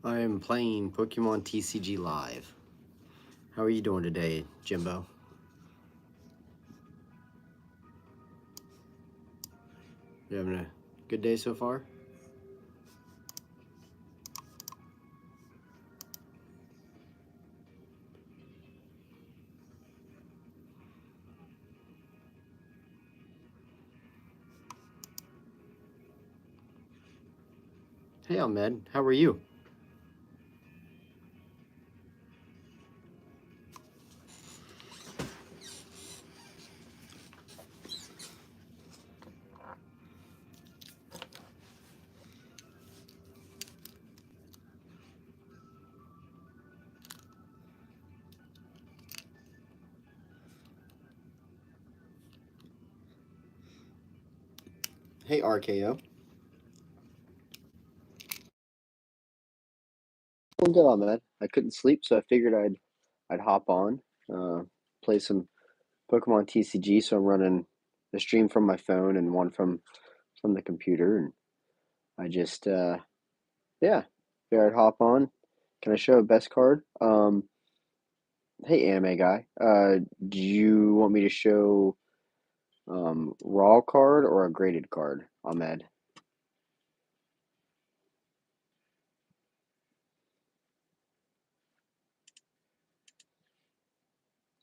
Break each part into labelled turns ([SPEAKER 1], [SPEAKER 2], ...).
[SPEAKER 1] I am playing Pokemon TCG Live. How are you doing today, Jimbo? You having a good day so far? Hey, Ahmed. How are you? Hey, RKO. Well, good, Ahmed. I couldn't sleep, so I figured I'd hop on, play some Pokemon TCG. So I'm running the stream from my phone and one from the computer, and I just yeah, figured I'd hop on. Can I show a best card? Hey, anime guy. Do you want me to show raw card or a graded card, Ahmed?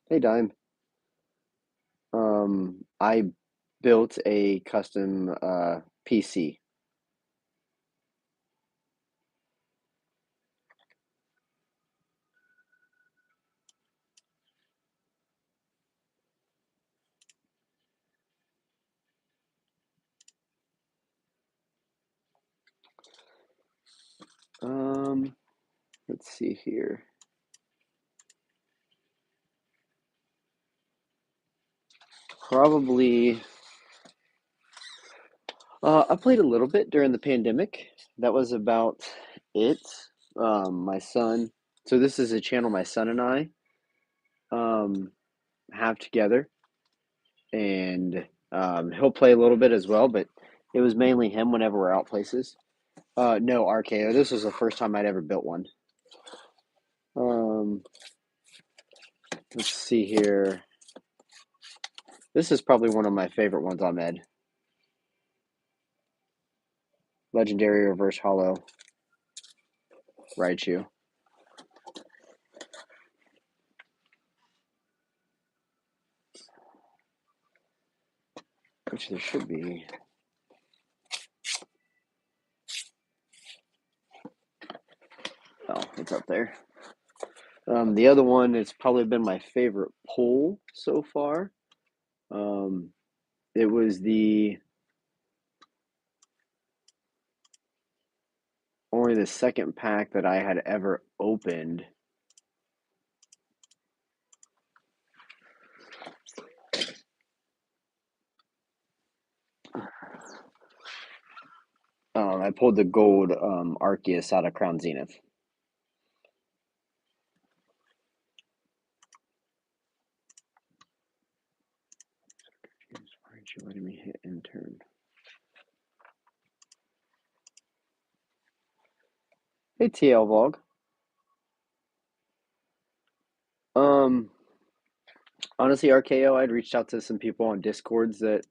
[SPEAKER 1] Hey, Dime. I built a custom PC. Let's see here. Probably. I played a little bit during the pandemic. That was about it. My son. So this is a channel my son and I um, have together, and he'll play a little bit as well. But it was mainly him whenever we're out places. No, RKO. This was the first time I'd ever built one. Um, let's see here. This is probably one of my favorite ones, Ahmed. Legendary Reverse Hollow Raichu. Which there should be. Oh, it's up there. The other one, it's probably been my favorite pull so far. It was only the second pack that I had ever opened. I pulled the gold Arceus out of Crown Zenith. Why aren't you letting me hit end turn? Hey, TL Vlog. Honestly, RKO, I'd reached out to some people on Discords that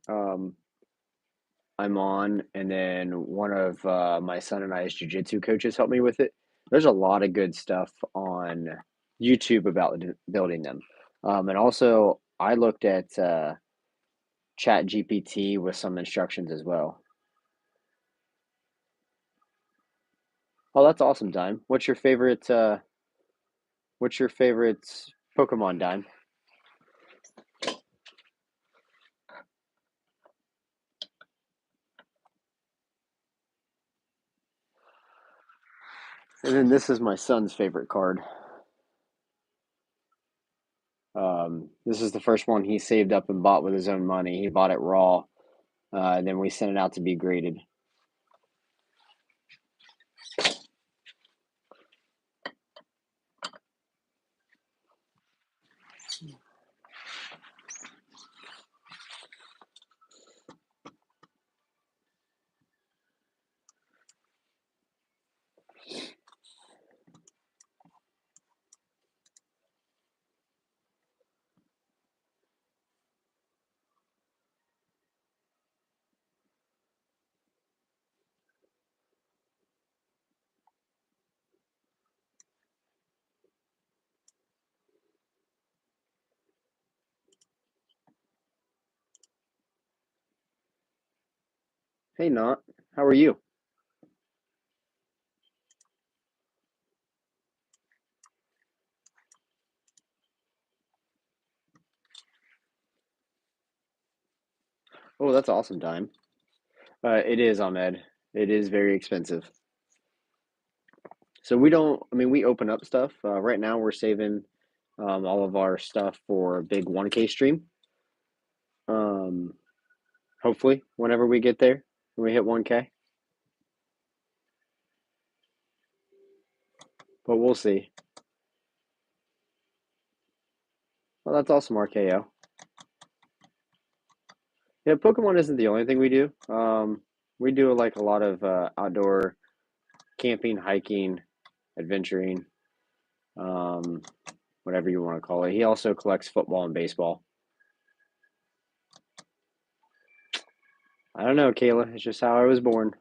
[SPEAKER 1] I'm on, and then one of my son and I's jiu-jitsu coaches helped me with it. There's a lot of good stuff on YouTube about building them. And also, I looked at Chat GPT with some instructions as well. Oh, that's awesome, Dime. What's your favorite Pokemon, Dime? And then this is my son's favorite card. This is the first one he saved up and bought with his own money. He bought it raw, and then we sent it out to be graded. Hey, Not, how are you? Oh, that's awesome, Dime. It is, Ahmed. It is very expensive. So we don't, I mean, we open up stuff. Right now, we're saving all of our stuff for a big 1K stream. Hopefully, whenever we get there, when we hit 1K. But we'll see. Well, that's awesome, RKO. Yeah, Pokemon isn't the only thing we do. We do like a lot of outdoor camping, hiking, adventuring, um, whatever you want to call it. He also collects football and baseball. I don't know, Kayla. It's just how I was born.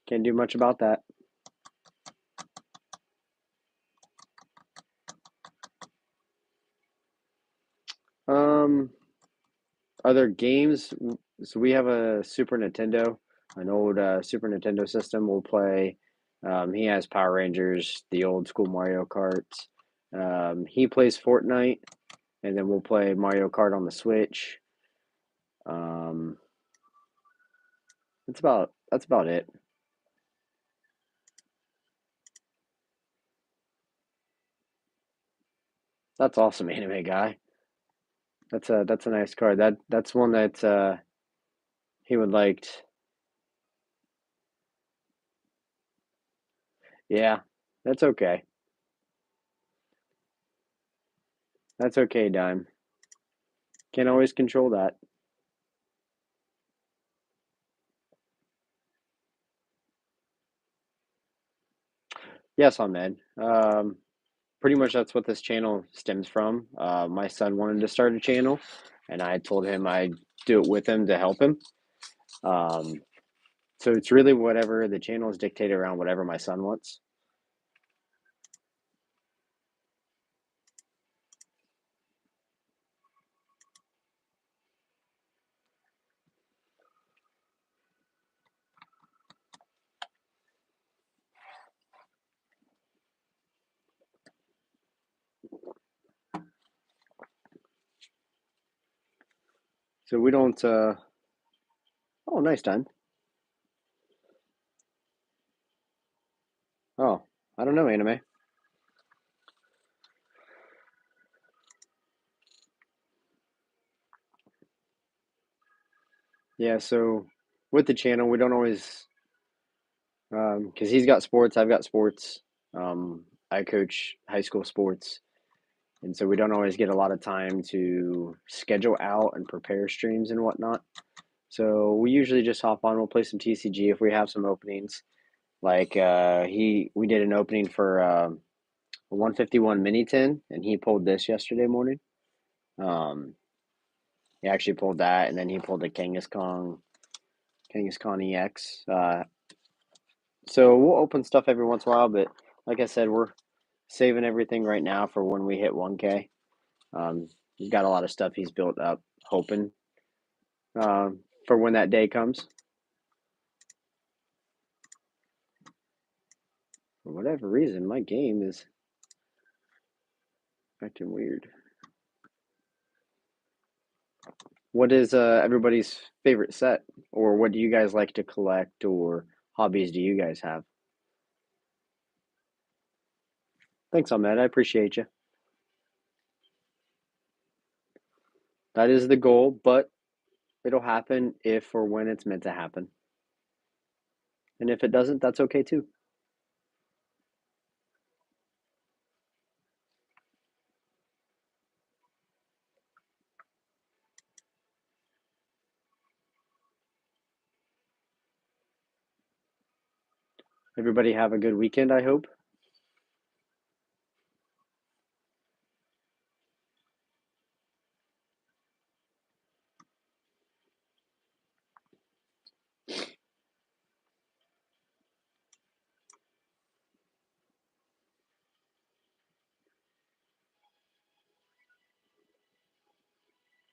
[SPEAKER 1] Can't do much about that. Other games. So we have a Super Nintendo, an old Super Nintendo system. We'll play. He has Power Rangers, the old school Mario Karts. He plays Fortnite, and then we'll play Mario Kart on the Switch. That's about it. That's awesome, anime guy. That's a nice card. That's one that he would liked. Yeah, that's okay. That's okay, Dime. Can't always control that. Yes, Ahmed. Pretty much that's what this channel stems from. My son wanted to start a channel, and I told him I'd do it with him to help him. Um, so it's really whatever the channel is dictated around whatever my son wants. So we don't. Oh, nice time. Oh, I don't know anime. Yeah, so with the channel, we don't always, because he's got sports, I've got sports. I coach high school sports, and so we don't always get a lot of time to schedule out and prepare streams and whatnot. So we usually just hop on. We'll play some TCG if we have some openings. Like we did an opening for a 151 mini tin, and he pulled this yesterday morning. He actually pulled that, and then he pulled a Kangaskhan EX. So we'll open stuff every once in a while, but like I said, we're saving everything right now for when we hit 1K. He's got a lot of stuff he's built up, hoping for when that day comes. For whatever reason, my game is acting weird. What is everybody's favorite set, or what do you guys like to collect, or hobbies do you guys have? Thanks, Ahmed. I appreciate you. That is the goal, but it'll happen if or when it's meant to happen. And if it doesn't, that's okay too. Everybody have a good weekend, I hope.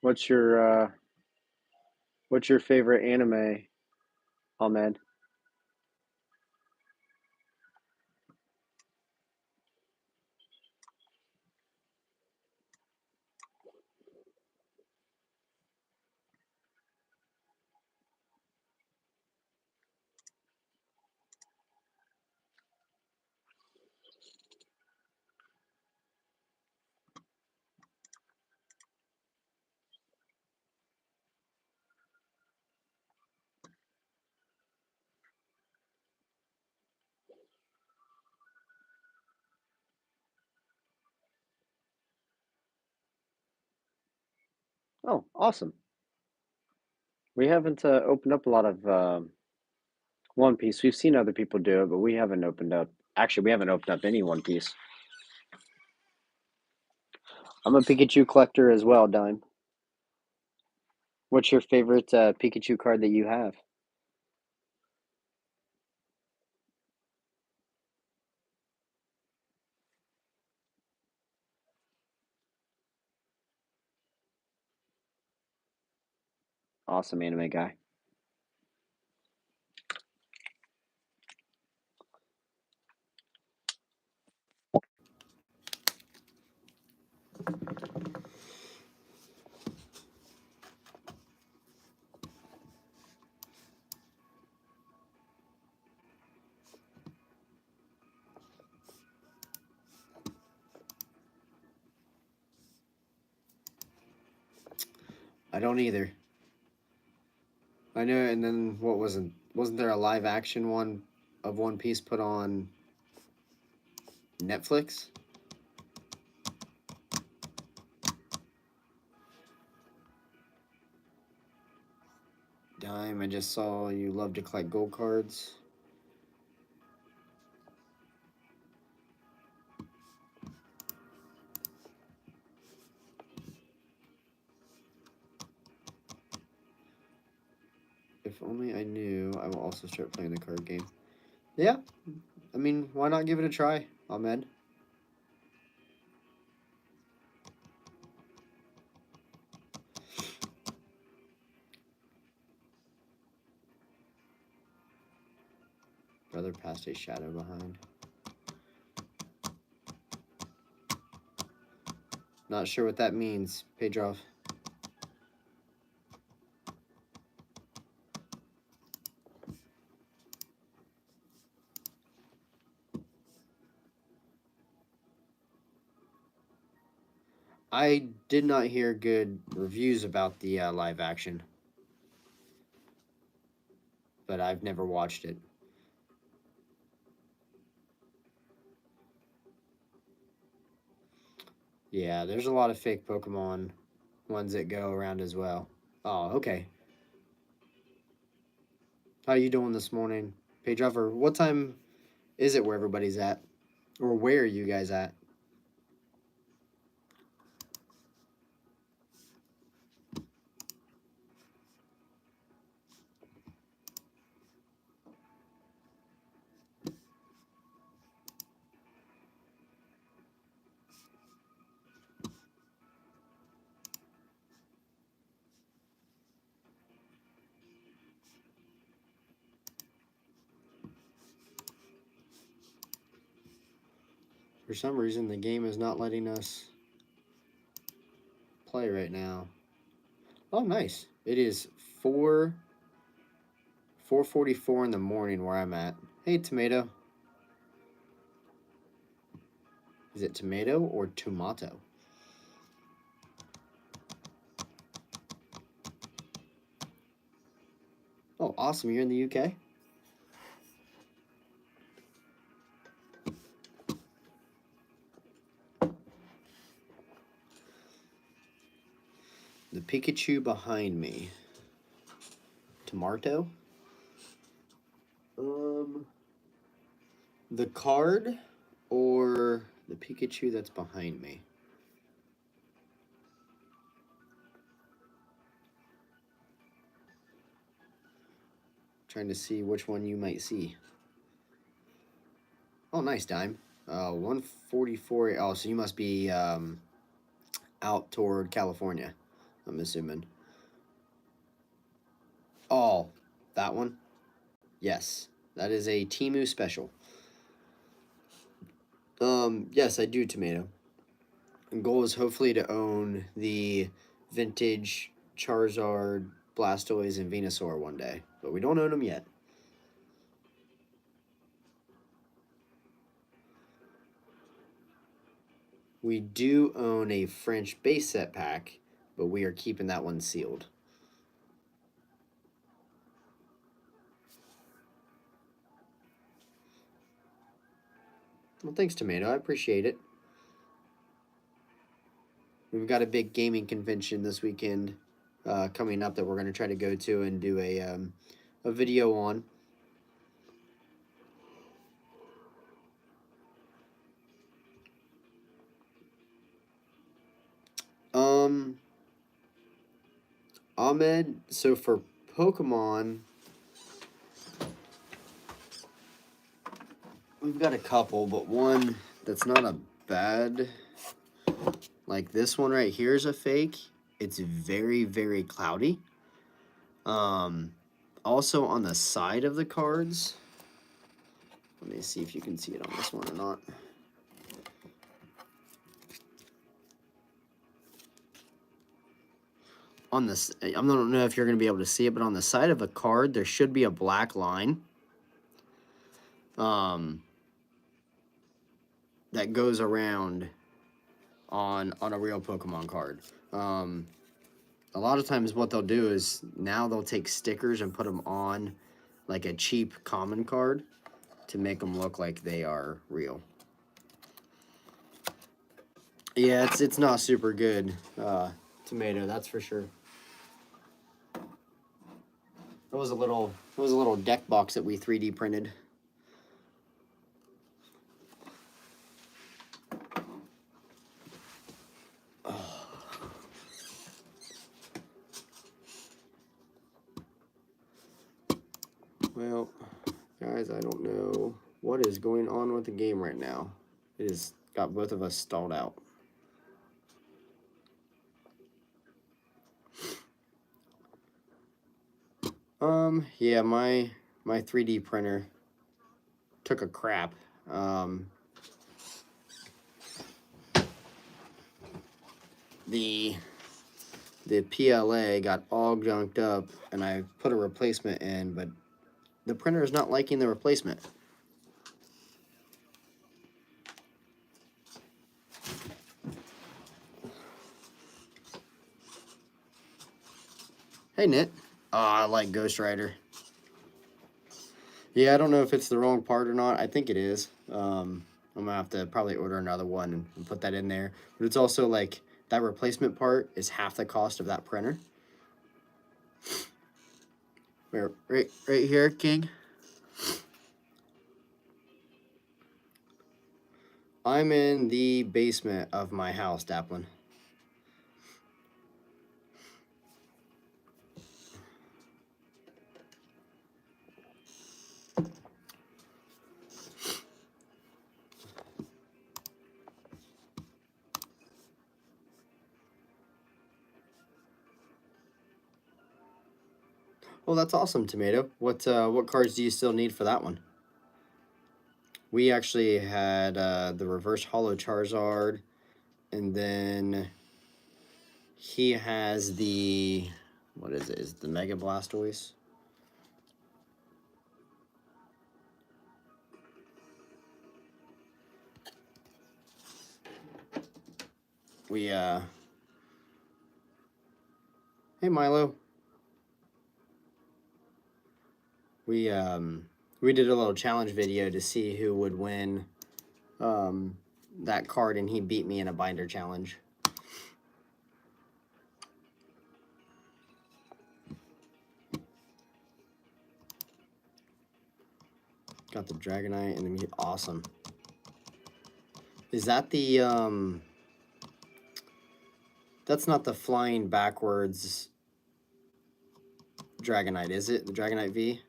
[SPEAKER 1] What's your favorite anime, Ahmed? Oh, awesome. We haven't opened up a lot of One Piece. We've seen other people do it, but we haven't opened up. Actually, we haven't opened up any One Piece. I'm a Pikachu collector as well, Dime. What's your favorite Pikachu card that you have? Awesome anime guy. I don't either. I know, and then wasn't there a live action one of One Piece put on Netflix? Dime, I just saw you love to collect gold cards. If only I knew, I will also start playing the card game. Yeah, I mean, why not give it a try, Ahmed? Brother passed a shadow behind. Not sure what that means, Pedro. I did not hear good reviews about the live action.
[SPEAKER 2] but I've never watched it. Yeah, there's a lot of fake Pokemon ones that go around as well. Oh, okay. How you doing this morning, Page Driver? What time is it where everybody's at? Or where are you guys at? For some reason, the game is not letting us play right now. Oh, nice. It is 4:44 in the morning where I'm at. Hey, Tomato. Is it tomato or tomato? Oh, awesome. You're in the UK? The Pikachu behind me. Tomato? The card or the Pikachu that's behind me? Trying to see which one you might see. Oh, nice, Dime. 144. Oh, so you must be out toward California, I'm assuming. Oh, that one? Yes, that is a Temu special. Yes, I do, Tomato. Goal is hopefully to own the vintage Charizard, Blastoise, and Venusaur one day, but we don't own them yet. We do own a French base set pack, but we are keeping that one sealed. Well, thanks, Tomato. I appreciate it. We've got a big gaming convention this weekend coming up that we're going to try to go to and do a video on. Ahmed, so for Pokemon, we've got a couple, but one that's not a bad, like this one right here is a fake. It's very, very cloudy. Also on the side of the cards, let me see if you can see it on this one or not. On this, I don't know if you're going to be able to see it, but on the side of a card, there should be a black line. That goes around on a real Pokemon card. A lot of times what they'll do is now they'll take stickers and put them on like a cheap common card to make them look like they are real. Yeah, it's not super good, Tomato, that's for sure. It was a little deck box that we 3D printed. Well, guys, I don't know what is going on with the game right now. It has got both of us stalled out. Yeah, my 3D printer took a crap. The PLA got all gunked up, and I put a replacement in, but the printer is not liking the replacement. Hey, Nit. Oh, I like Ghost Rider. Yeah, I don't know if it's the wrong part or not. I think it is. I'm gonna have to probably order another one and put that in there. But it's also like that replacement part is half the cost of that printer. Right here, King. I'm in the basement of my house, Daplin. Well, that's awesome, Tomato. What cards do you still need for that one? We actually had the reverse holo Charizard, and then he has the, what is it? Is it the Mega Blastoise? We hey Milo. We did a little challenge video to see who would win that card, and he beat me in a binder challenge. Got the Dragonite and the awesome. Is that the that's not the flying backwards Dragonite, is it? The Dragonite V?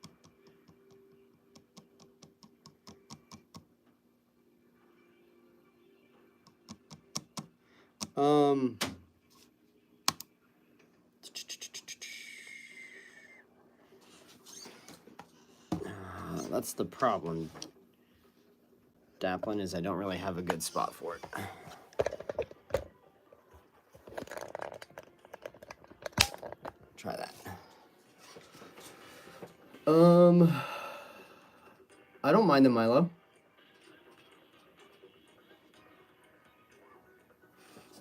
[SPEAKER 2] That's the problem, Daplin, is I don't really have a good spot for it. Try that. I don't mind the Milo.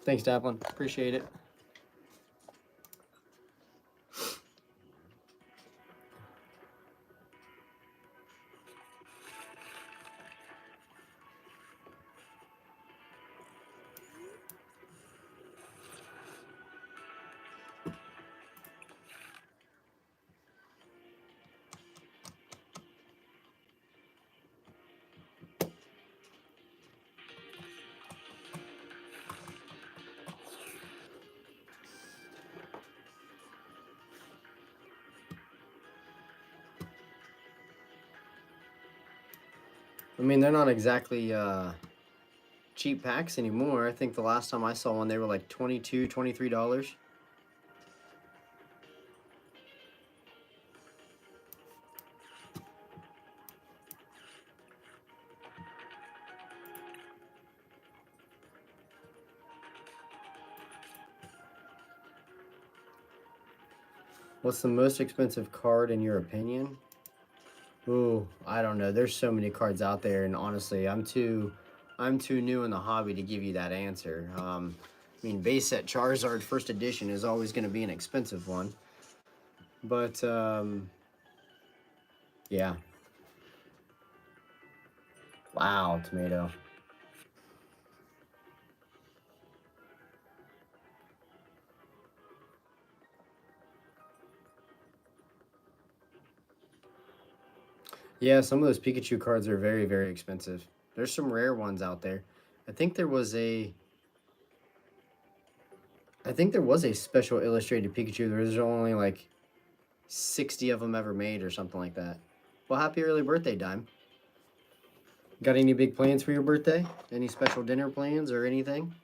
[SPEAKER 2] Thanks, Daplin. Appreciate it. I mean, they're not exactly cheap packs anymore. I think the last time I saw one, they were like $22, $23. What's the most expensive card in your opinion? Ooh, I don't know. There's so many cards out there, and honestly, I'm too new in the hobby to give you that answer. I mean, base set Charizard first edition is always going to be an expensive one, but yeah. Wow, Tomato. Yeah, some of those Pikachu cards are very, very expensive. There's some rare ones out there. I think there was a special illustrated Pikachu. There's only like 60 of them ever made or something like that. Well, happy early birthday, Dime. Got any big plans for your birthday? Any special dinner plans or anything?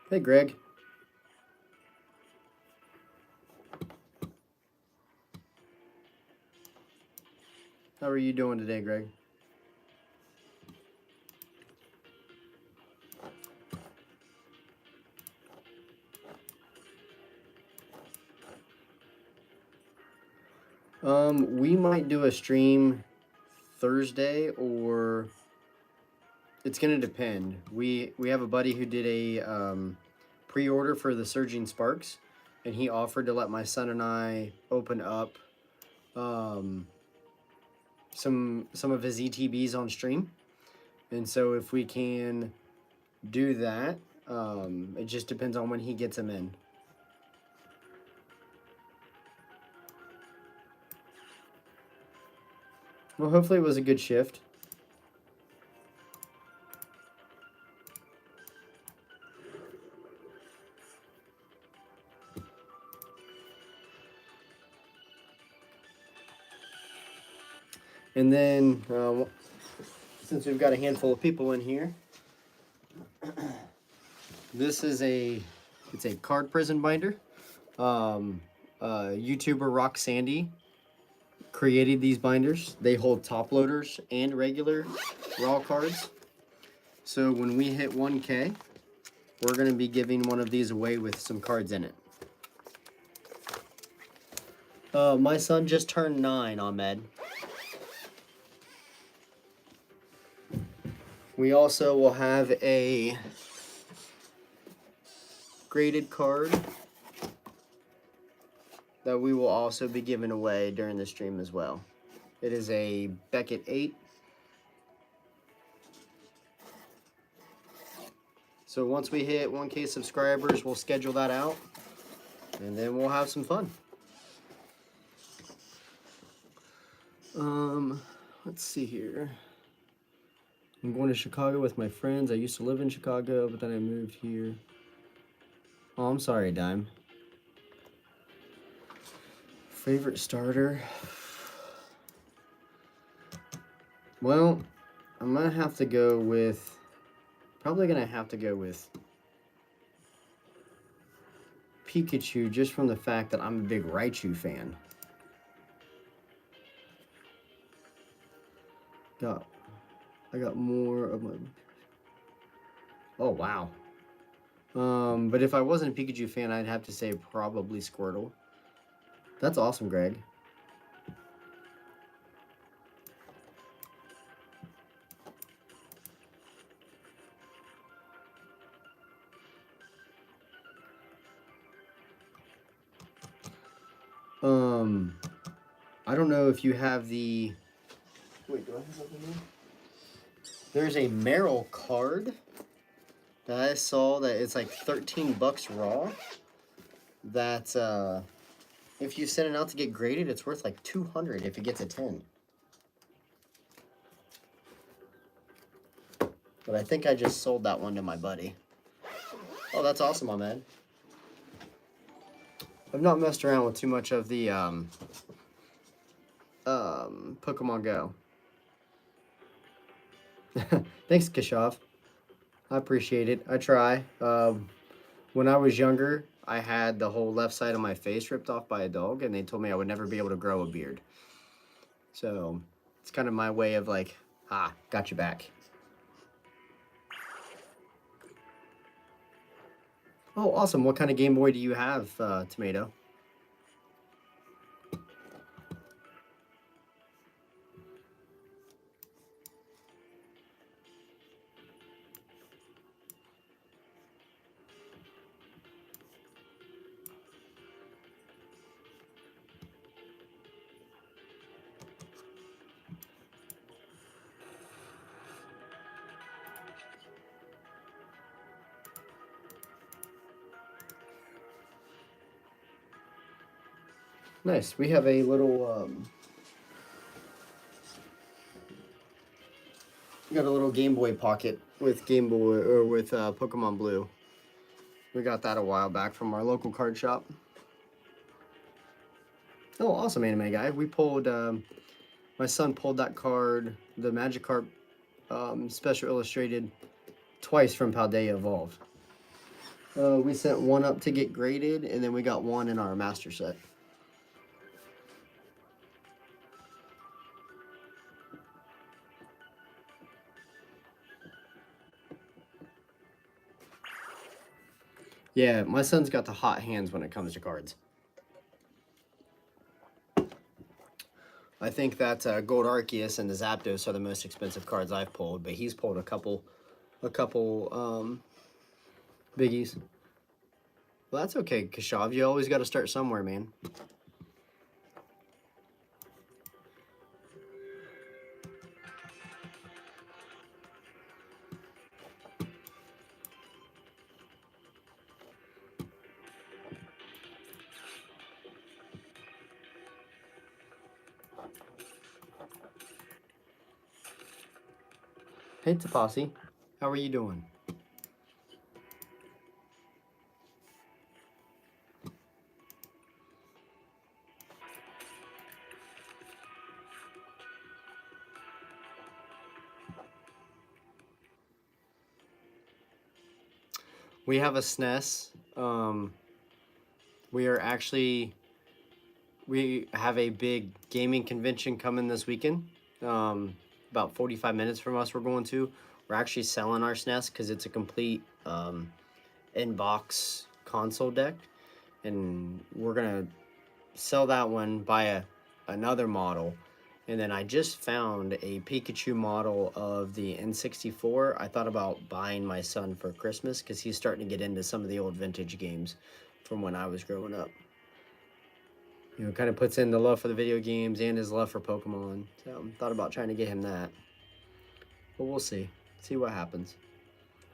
[SPEAKER 2] Hey, Greg. How are you doing today, Greg? We might do a stream Thursday, or it's gonna depend. We have a buddy who did a pre-order for the Surging Sparks, and he offered to let my son and I open up some of his ETBs on stream. And so if we can do that, it just depends on when he gets them in. Well, hopefully it was a good shift. And then, since we've got a handful of people in here, this is it's a card prison binder. YouTuber Rock Sandy created these binders. They hold top loaders and regular raw cards. So when we hit 1K, we're going to be giving one of these away with some cards in it. My son just turned 9, Ahmed. We also will have a graded card that we will also be giving away during the stream as well. It is a Beckett 8. So once we hit 1K subscribers, we'll schedule that out, and then we'll have some fun. Let's see here. I'm going to Chicago with my friends. I used to live in Chicago, but then I moved here. Oh, I'm sorry, Dime. Favorite starter? Well, I'm gonna have to go with, probably gonna have to go with Pikachu, just from the fact that I'm a big Raichu fan. I got more of my... Oh, wow. But if I wasn't a Pikachu fan, I'd have to say probably Squirtle. That's awesome, Greg. I don't know if you have the... Wait, do I have something here? There's a Meryl card that I saw that it's like 13 bucks raw. That if you send it out to get graded, it's worth like 200 if it gets a 10. But I think I just sold that one to my buddy. Oh, that's awesome, Ahmed. I've not messed around with too much of the Pokemon Go. Thanks, Kashav. I appreciate it. I try. When I was younger, I had the whole left side of my face ripped off by a dog, and they told me I would never be able to grow a beard. So it's kind of my way of like, got you back. Oh, awesome. What kind of Game Boy do you have, Tomato? Nice. We have a little, we got a little Game Boy Pocket with Game Boy, or with Pokemon Blue. We got that a while back from our local card shop. Oh, awesome, Anime Guy. We pulled, my son pulled that card, the Magikarp Special Illustrated, twice from Paldea Evolved. We sent one up to get graded, and then we got one in our master set. Yeah, my son's got the hot hands when it comes to cards. I think that Gold Arceus and the Zapdos are the most expensive cards I've pulled, but he's pulled a couple biggies. Well, that's okay, Kashav. You always got to start somewhere, man. Hey, Tapasi. How are you doing? We have a SNES. We have a big gaming convention coming this weekend. About 45 minutes from us, we're going to. We're actually selling our SNES because it's a complete in-box console deck, and we're gonna sell that one, buy another model, and then I just found a Pikachu model of the N64. I thought about buying my son for Christmas because he's starting to get into some of the old vintage games from when I was growing up. You know, kind of puts in the love for the video games and his love for Pokemon. So thought about trying to get him that. But we'll see. See what happens.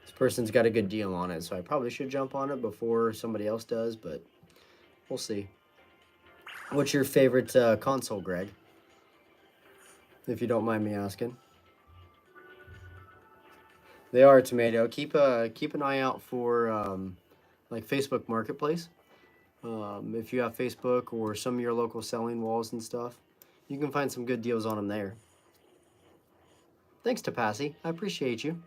[SPEAKER 2] This person's got a good deal on it, so I probably should jump on it before somebody else does, but we'll see. What's your favorite console, Greg? If you don't mind me asking. They are, Tomato. Keep an eye out for like Facebook Marketplace. If you have Facebook or some of your local selling walls and stuff, you can find some good deals on them there. Thanks, Tapasi. I appreciate you.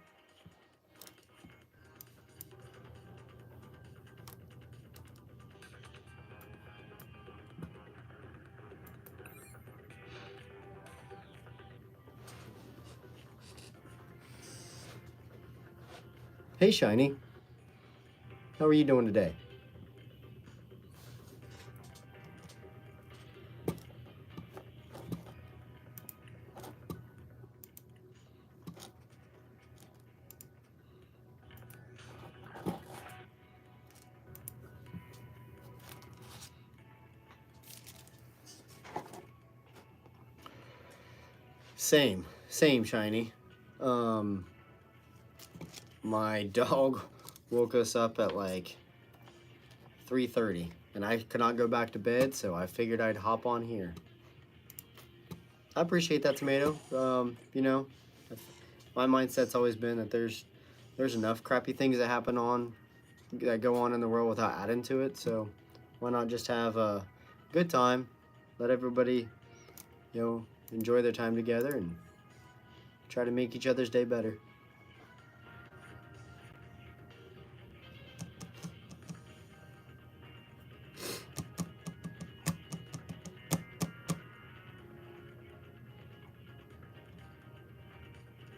[SPEAKER 2] Hey, Shiny. How are you doing today? Same, Shiny. My dog woke us up at like 3:30, and I could not go back to bed, so I figured I'd hop on here. I appreciate that, Tomato. You know, my mindset's always been that there's enough crappy things that go on in the world without adding to it. So why not just have a good time, let everybody, you know, enjoy their time together and try to make each other's day better.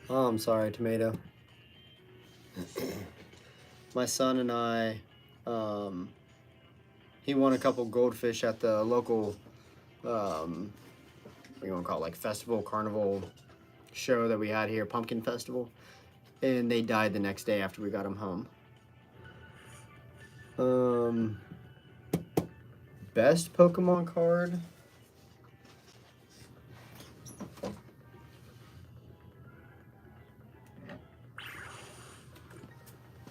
[SPEAKER 2] Oh, I'm sorry, Tomato. My son and I, he won a couple goldfish at the local, what do you want to call it, like festival, carnival show that we had here, Pumpkin Festival, and they died the next day after we got them home. Best Pokemon card?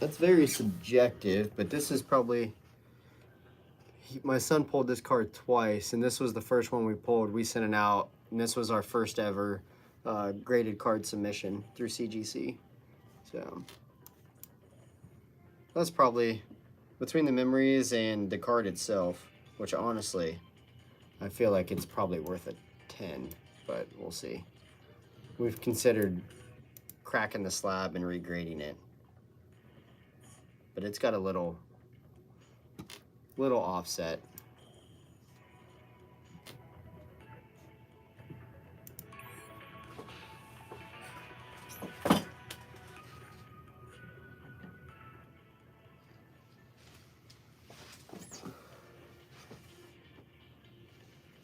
[SPEAKER 2] That's very subjective, but this is probably... my son pulled this card twice, and this was the first one we pulled. We sent it out, and this was our first ever graded card submission through CGC. So that's probably, between the memories and the card itself, which honestly, I feel like it's probably worth a 10, but we'll see. We've considered cracking the slab and regrading it, but it's got a little offset.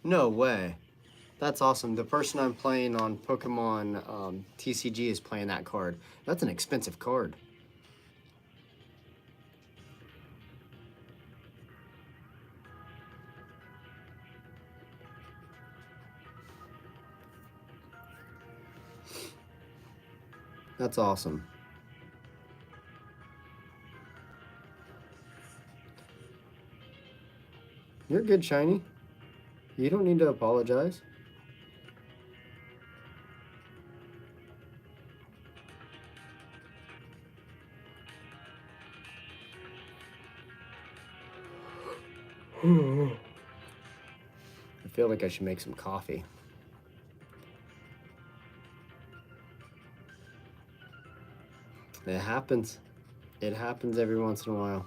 [SPEAKER 2] No way. That's awesome. The person I'm playing on Pokemon TCG is playing that card. That's an expensive card. That's awesome. You're good, Shiny. You don't need to apologize. I feel like I should make some coffee. It happens. It happens every once in a while.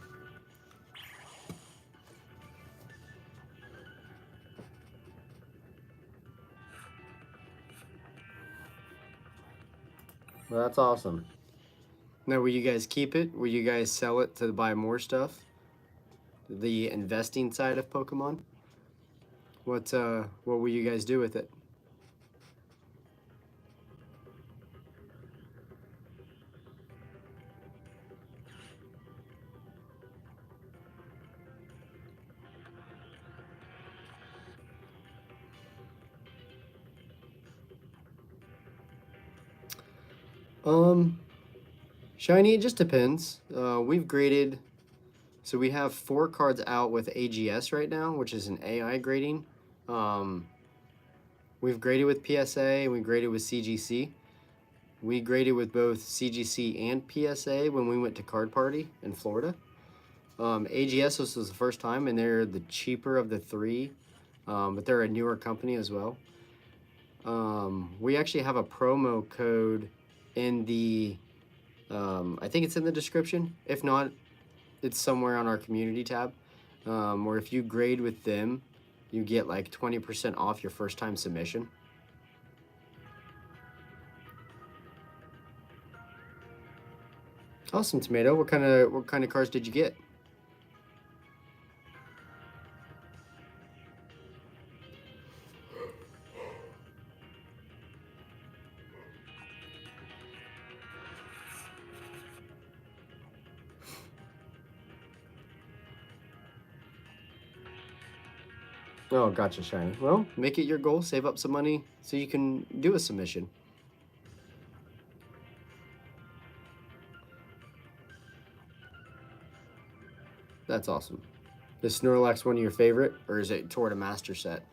[SPEAKER 2] Well, that's awesome. Now, will you guys keep it? Will you guys sell it to buy more stuff? The investing side of Pokemon? What will you guys do with it? Shiny, it just depends. We've graded, so we have 4 cards out with AGS right now, which is an AI grading. We've graded with PSA and we graded with CGC. We graded with both CGC and PSA when we went to Card Party in Florida. AGS was the first time, and they're the cheaper of the 3, but they're a newer company as well. We actually have a promo code in the, I think it's in the description. If not, it's somewhere on our community tab, where if you grade with them, you get like 20% off your first time submission. Awesome, Tomato. What kind of cards did you get? Oh, gotcha, Shiny. Well, make it your goal. Save up some money so you can do a submission. That's awesome. Is Snorlax one of your favorite, or is it toward a master set?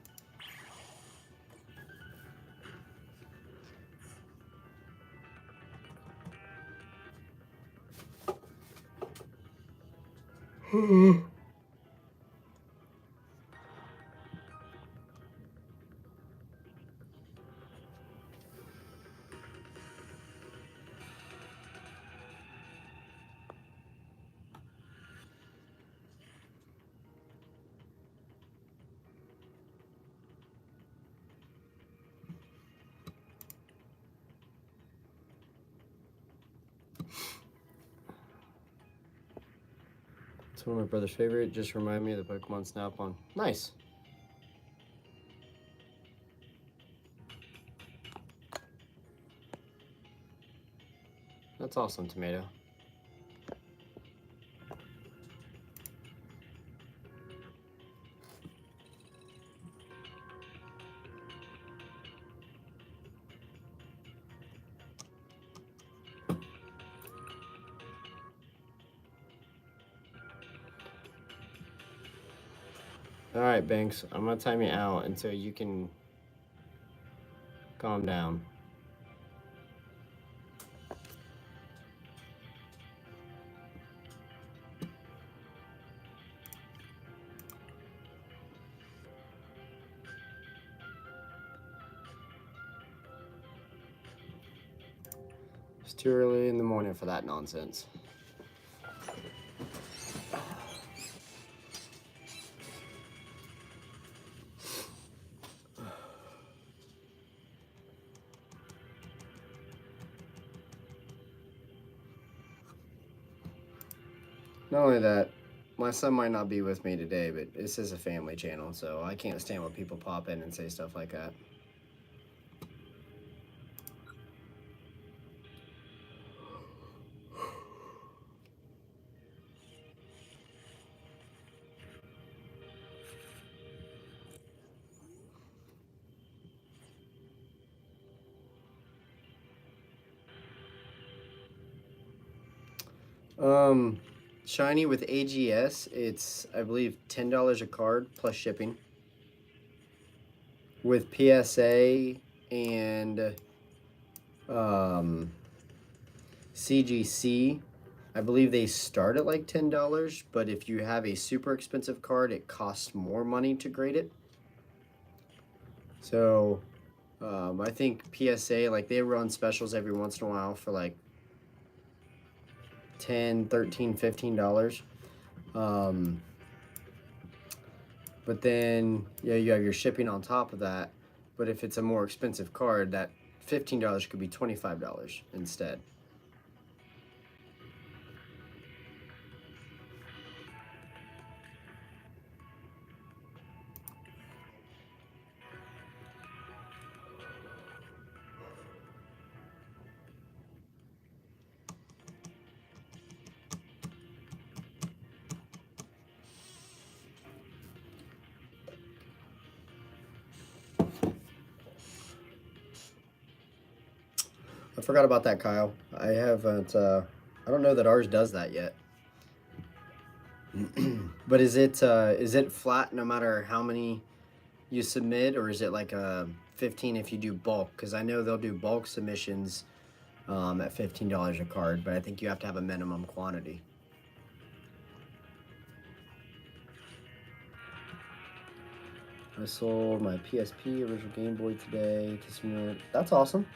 [SPEAKER 2] It's one of my brother's favorite. Just remind me of the Pokemon Snap-on. Nice. That's awesome, Tomato. All right, Banks. I'm gonna time you out until you can calm down. It's too early in the morning for that nonsense. Not only that, my son might not be with me today, but this is a family channel, so I can't stand when people pop in and say stuff like that. Shiny with AGS, it's I believe $10 a card plus shipping. With PSA and CGC, I believe they start at like $10, but if you have a super expensive card, it costs more money to grade it. So I think PSA, like they run specials every once in a while for like $10, $13, $15. But then yeah, you have your shipping on top of that. But if it's a more expensive card, that $15 could be $25 instead. I forgot about that, Kyle. I haven't. I don't know that ours does that yet. But is it flat no matter how many you submit, or is it like a 15 if you do bulk? Because I know they'll do bulk submissions at $15 a card, but I think you have to have a minimum quantity. I sold my PSP original Game Boy today to submit. That's awesome.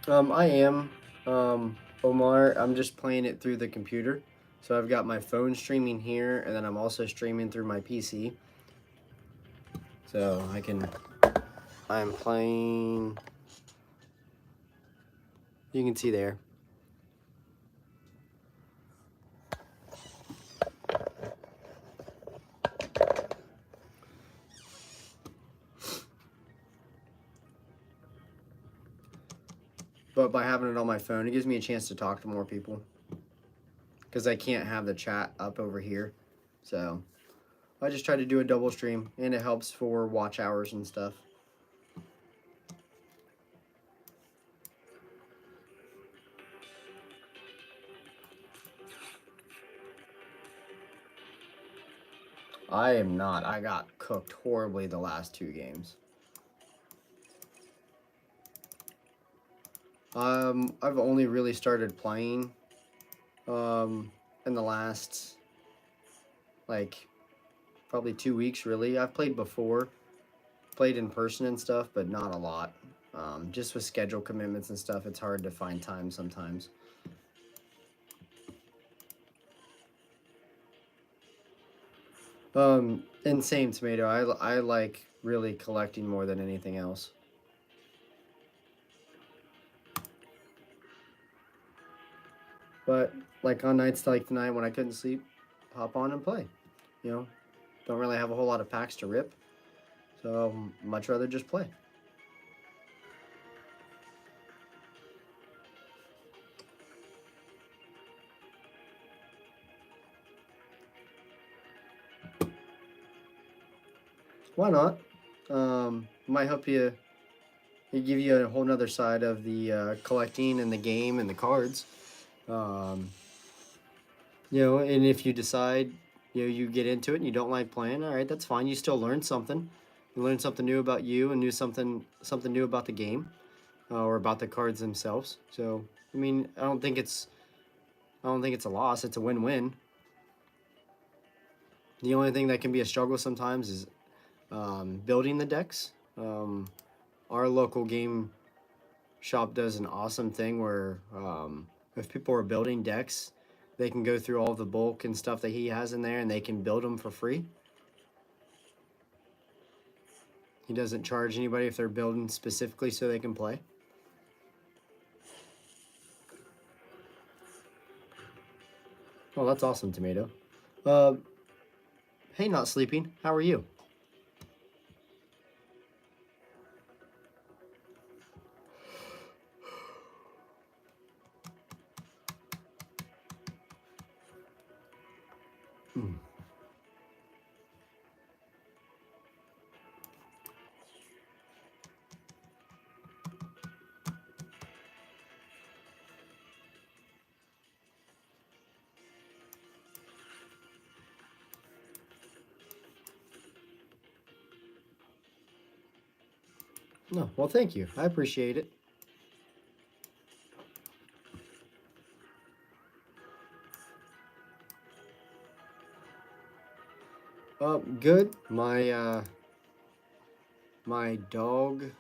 [SPEAKER 2] I am, Omar. I'm just playing it through the computer. So I've got my phone streaming here, and then I'm also streaming through my PC. So I'm playing, you can see there. But by having it on my phone, it gives me a chance to talk to more people. Because I can't have the chat up over here. So I just try to do a double stream, and it helps for watch hours and stuff. I am not. I got cooked horribly the last 2 games. I've only really started playing in the last like probably 2 weeks. Really, I've played before, played in person and stuff, but not a lot. Just with schedule commitments and stuff, it's hard to find time sometimes. Insane Tomato. I like really collecting more than anything else. But like on nights like tonight when I couldn't sleep, hop on and play. You know, don't really have a whole lot of packs to rip, so much rather just play. Why not? Might help you. It give you a whole nother side of the collecting and the game and the cards. You know, and if you decide, you know, you get into it and you don't like playing, all right, that's fine. You still learn something. You learn something new about you and knew something new about the game, or about the cards themselves. So, I mean, I don't think it's a loss. It's a win-win. The only thing that can be a struggle sometimes is building the decks. Our local game shop does an awesome thing where if people are building decks, they can go through all the bulk and stuff that he has in there, and they can build them for free. He doesn't charge anybody if they're building specifically so they can play. Oh, that's awesome, Tomato. Hey, not sleeping. How are you? No, well, thank you. I appreciate it. Good. My dog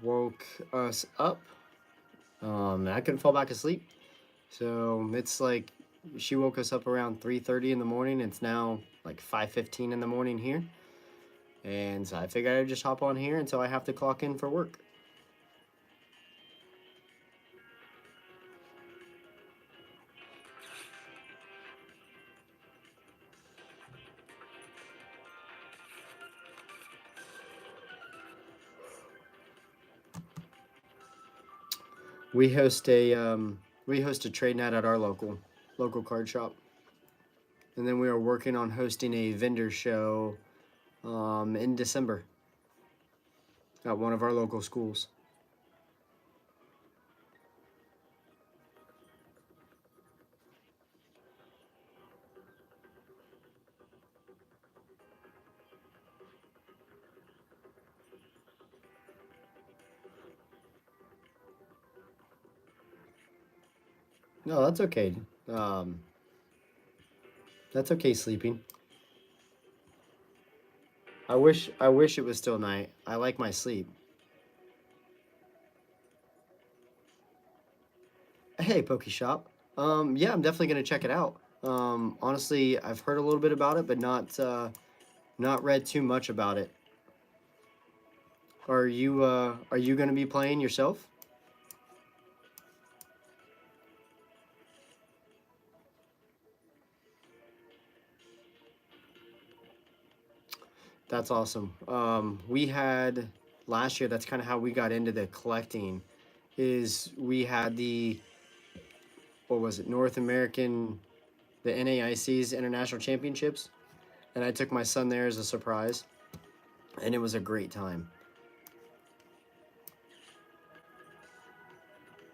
[SPEAKER 2] woke us up. And I couldn't fall back asleep. So it's like she woke us up around 3:30 in the morning. It's now like 5:15 in the morning here. And so I figured I'd just hop on here until I have to clock in for work. We host a trade night at our local card shop, and then we are working on hosting a vendor show in December at one of our local schools. No, that's okay. Um, that's okay sleeping. I wish it was still night. I like my sleep. Hey, Poke Shop. Yeah, I'm definitely gonna check it out. Honestly, I've heard a little bit about it, but not read too much about it. Are you gonna be playing yourself? That's awesome. We had last year. That's kind of how we got into the collecting. Is we had the what was it? North American, the NAIC's International Championships, and I took my son there as a surprise, and it was a great time.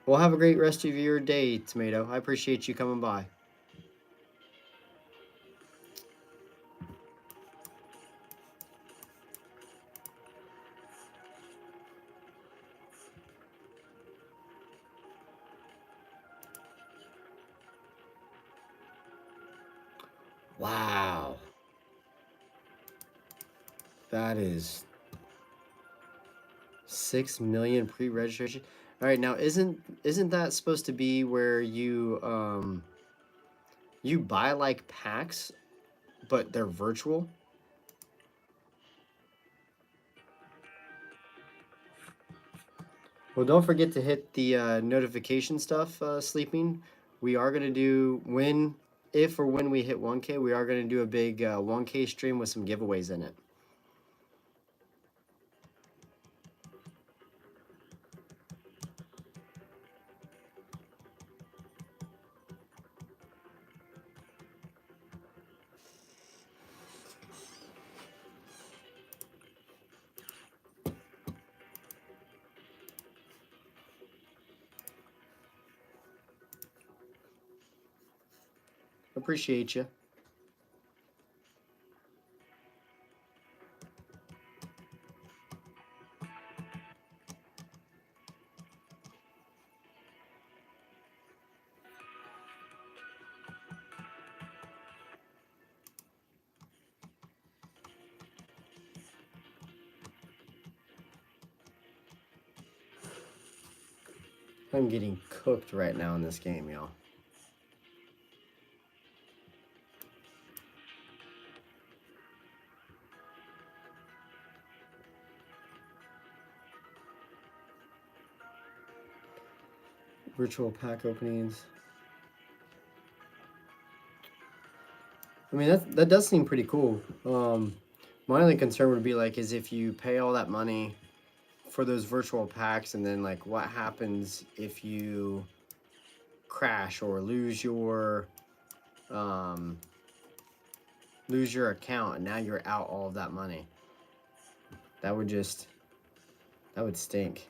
[SPEAKER 2] Well, have a great rest of your day, Tomato. I appreciate you coming by. Wow, that is 6 million pre-registration. All right, now isn't that supposed to be where you buy like packs, but they're virtual? Well, don't forget to hit the notification stuff, sleeping. We are going to do, if or when we hit 1K, we are going to do a big 1K stream with some giveaways in it. Appreciate you. I'm getting cooked right now in this game, y'all. Virtual pack openings. I mean, that does seem pretty cool. My only concern would be like, is if you pay all that money for those virtual packs, and then like, what happens if you crash or um, lose your account, and now you're out all of that money? That would just that would stink.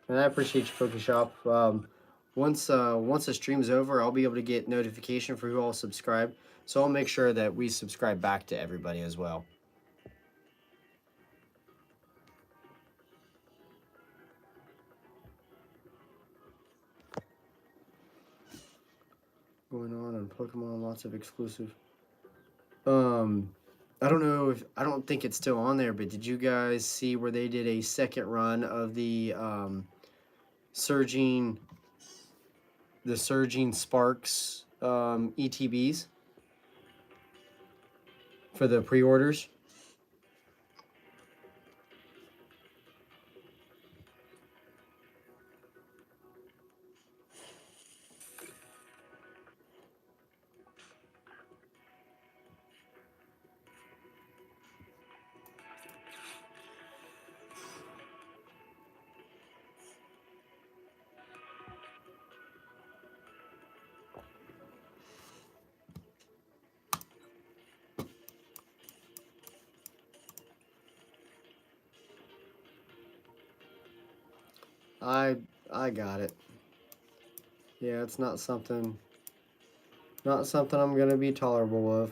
[SPEAKER 2] And I appreciate you, Cookie Shop. once the stream's over, I'll be able to get notification for who all subscribe. So I'll make sure that we subscribe back to everybody as well. Going on Pokemon, lots of exclusive. I don't think it's still on there, but did you guys see where they did a second run of the surging Sparks ETBs for the pre-orders? I got it. Yeah, it's not something I'm gonna be tolerable of.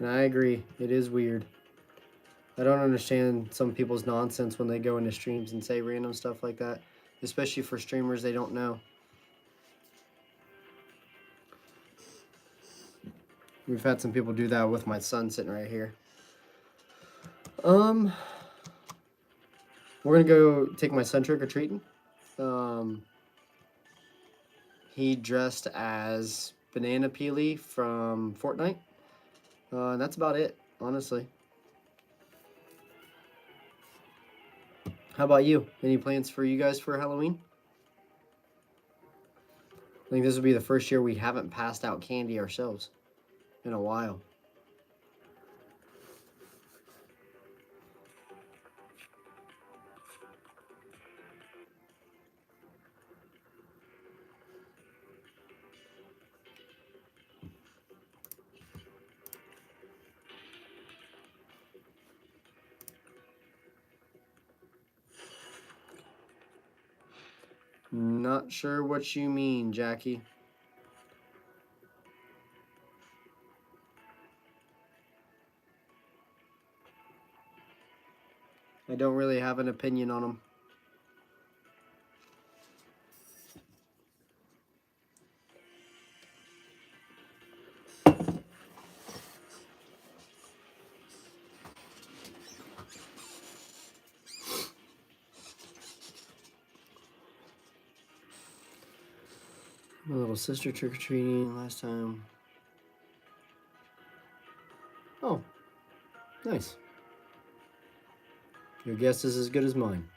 [SPEAKER 2] And I agree, it is weird. I don't understand some people's nonsense when they go into streams and say random stuff like that, especially for streamers they don't know. We've had some people do that with my son sitting right here. We're gonna go take my son trick-or-treating. He dressed as Banana Peely from Fortnite. And that's about it, honestly. How about you? Any plans for you guys for Halloween? I think this will be the first year we haven't passed out candy ourselves in a while. Not sure what you mean, Jackie. I don't really have an opinion on them. My little sister trick-or-treating last time. Oh, nice. Your guess is as good as mine.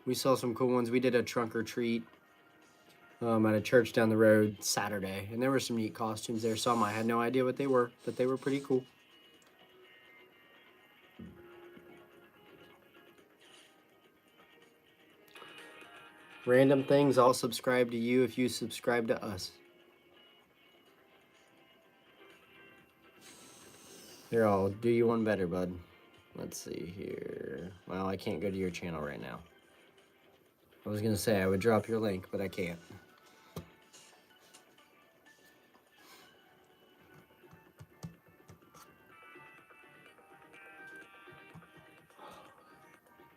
[SPEAKER 2] We saw some cool ones. We did a trunk or treat at a church down the road Saturday, and there were some neat costumes there. Some I had no idea what they were, but they were pretty cool. Random things, I'll subscribe to you if you subscribe to us. Here, I'll do you one better, bud. Let's see here. Well, I can't go to your channel right now. I was gonna say I would drop your link, but I can't.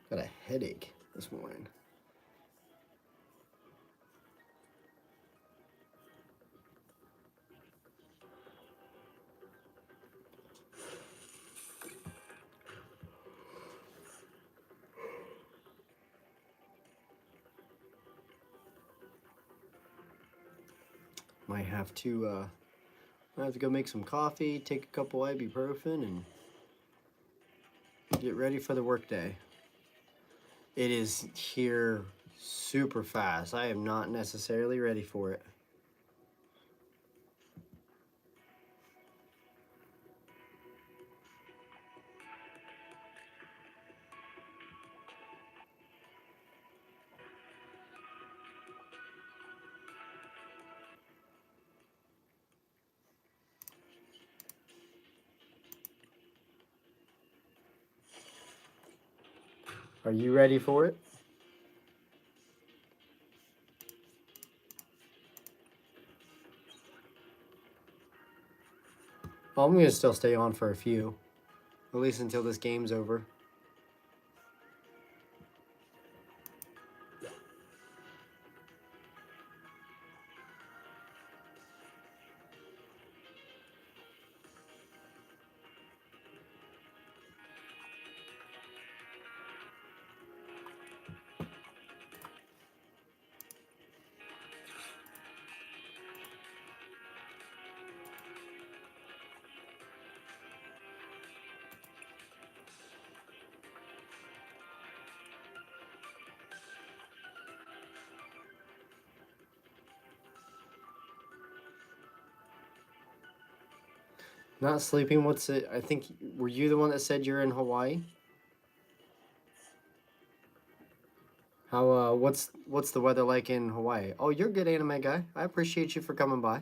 [SPEAKER 2] Got a headache this morning. Might have to go make some coffee, take a couple ibuprofen, and get ready for the workday. It is here super fast. I am not necessarily ready for it. Are you ready for it? Well, I'm going to still stay on for a few. At least until this game's over. Not sleeping. What's it? I think, were you the one that said you're in Hawaii? How what's the weather like in Hawaii? Oh, you're a good anime guy. I appreciate you for coming by.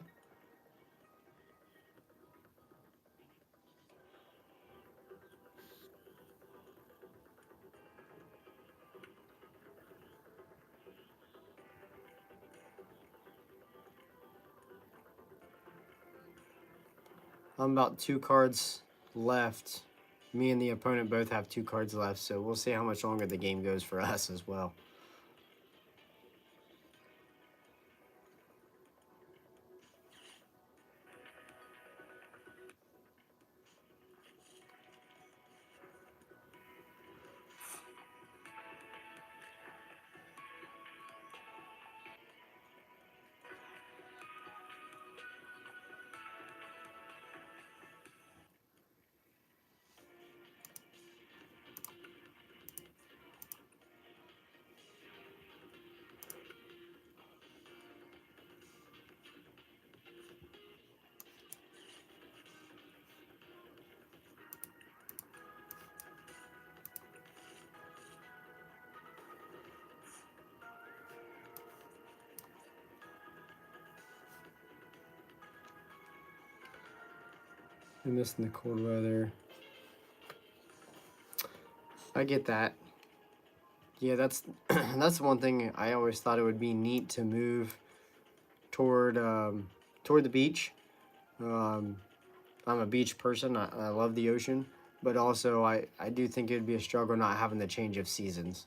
[SPEAKER 2] I'm about 2 cards left. Me and the opponent both have 2 cards left, so we'll see how much longer the game goes for us as well. I'm missing the cold weather. I get that. Yeah, that's that's one thing I always thought it would be neat to move toward toward the beach. Um, I'm a beach person. I love the ocean, but also I do think it would be a struggle not having the change of seasons.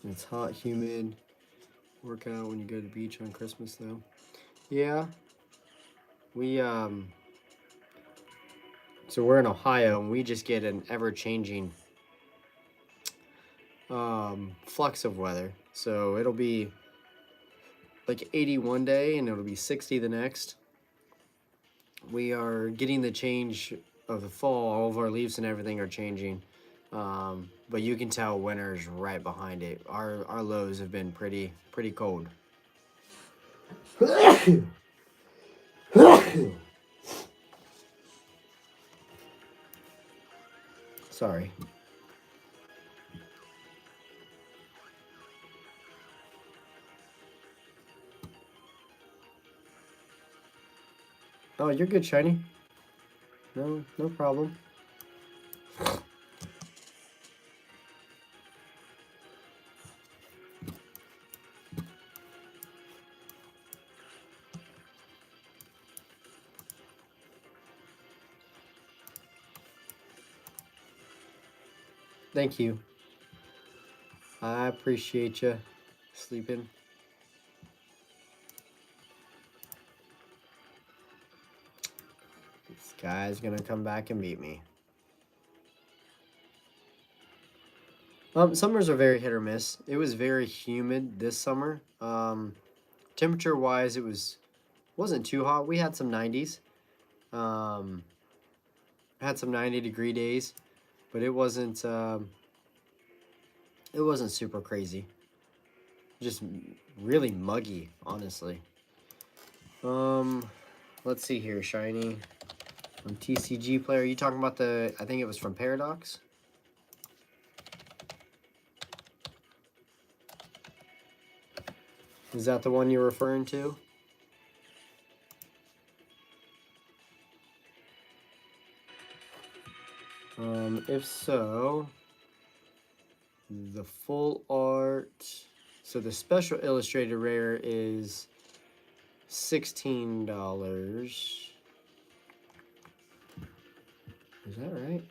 [SPEAKER 2] It's hot, humid. Work out when you go to the beach on Christmas, though. Yeah, we so we're in Ohio, and we just get an ever-changing flux of weather. So it'll be like 80 one day, and it'll be 60 the next. We are getting the change of the fall. All of our leaves and everything are changing. But you can tell winter's right behind it. Our lows have been pretty cold. Sorry. Oh, you're good, Shiny. No problem. Thank you. I appreciate you sleeping. This guy's gonna come back and beat me. Summers are very hit or miss. It was very humid this summer. Temperature wise, wasn't too hot. We had some 90s. Um, had some 90-degree days, but it wasn't super crazy. Just really muggy, honestly. Um, let's see here, shiny. TCG player. Are you talking about the? I think it was from Paradox. Is that the one you're referring to? If so, the full art. So the special illustrated rare is $16. Is that right?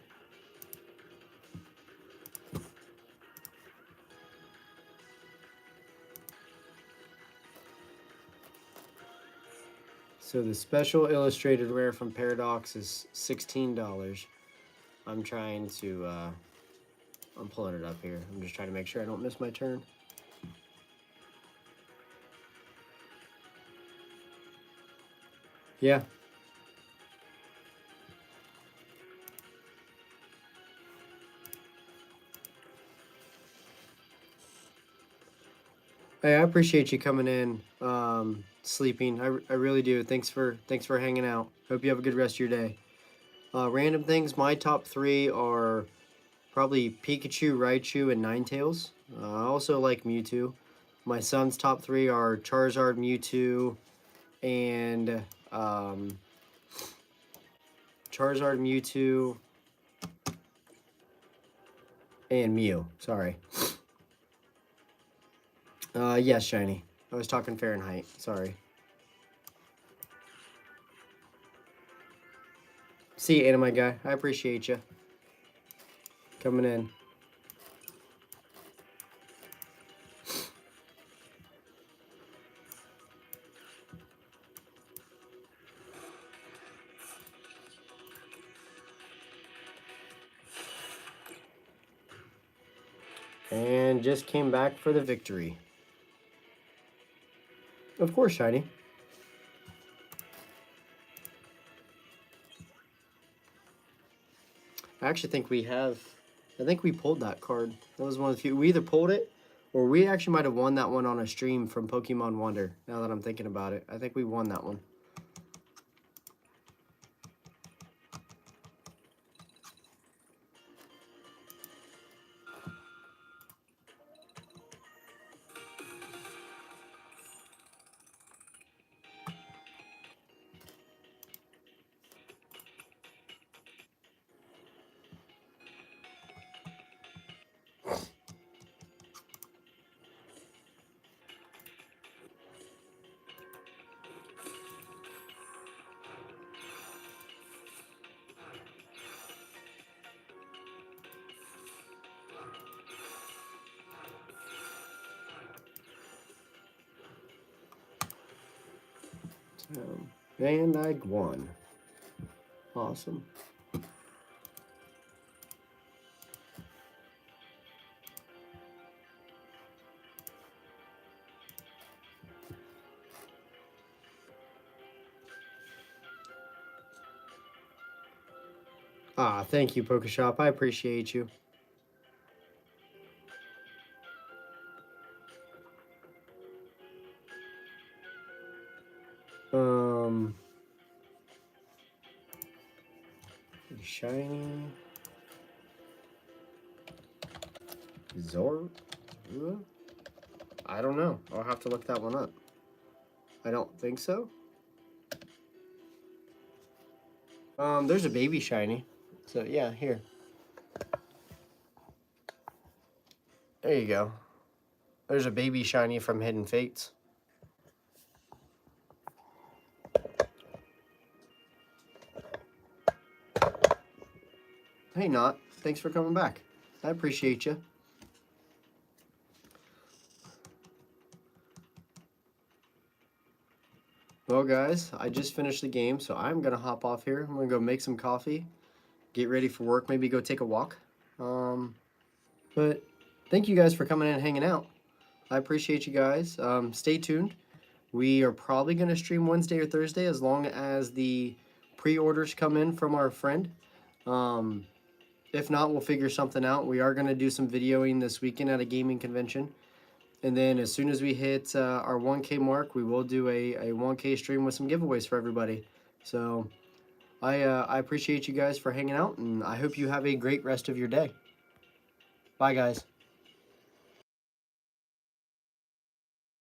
[SPEAKER 2] So the special illustrated rare from Paradox is $16. I'm trying to. I'm pulling it up here. I'm just trying to make sure I don't miss my turn. Yeah. Hey, I appreciate you coming in, sleeping. I really do. Thanks for hanging out. Hope you have a good rest of your day. Random things. My top three are probably Pikachu, Raichu, and Ninetales. I also like Mewtwo. My son's top three are Charizard, Mewtwo, and Charizard, Mewtwo, and Mew. Sorry. Yes, Shiny. I was talking Fahrenheit. Sorry. See you, Anime Guy. I appreciate you coming in. And just came back for the victory. Of course, Shiny. I actually think we have. I think we pulled that card. That was one of the few. We either pulled it, or we actually might have won that one on a stream from Pokemon Wonder. Now that I'm thinking about it, I think we won that one. And I won. Awesome. Ah, thank you, Pokeshop. I appreciate you. Shiny. Zor? I don't know. I'll have to look that one up. I don't think so. There's a baby shiny. So yeah, here. There you go. There's a baby shiny from Hidden Fates. Hey, Not. Thanks for coming back. I appreciate you. Well, guys, I just finished the game, so I'm going to hop off here. I'm going to go make some coffee, get ready for work, maybe go take a walk. But thank you guys for coming in and hanging out. I appreciate you guys. Stay tuned. We are probably going to stream Wednesday or Thursday as long as the pre-orders come in from our friend. Um, if not, we'll figure something out. We are going to do some videoing this weekend at a gaming convention. And then as soon as we hit our 1K mark, we will do a 1K stream with some giveaways for everybody. So I appreciate you guys for hanging out, and I hope you have a great rest of your day. Bye, guys.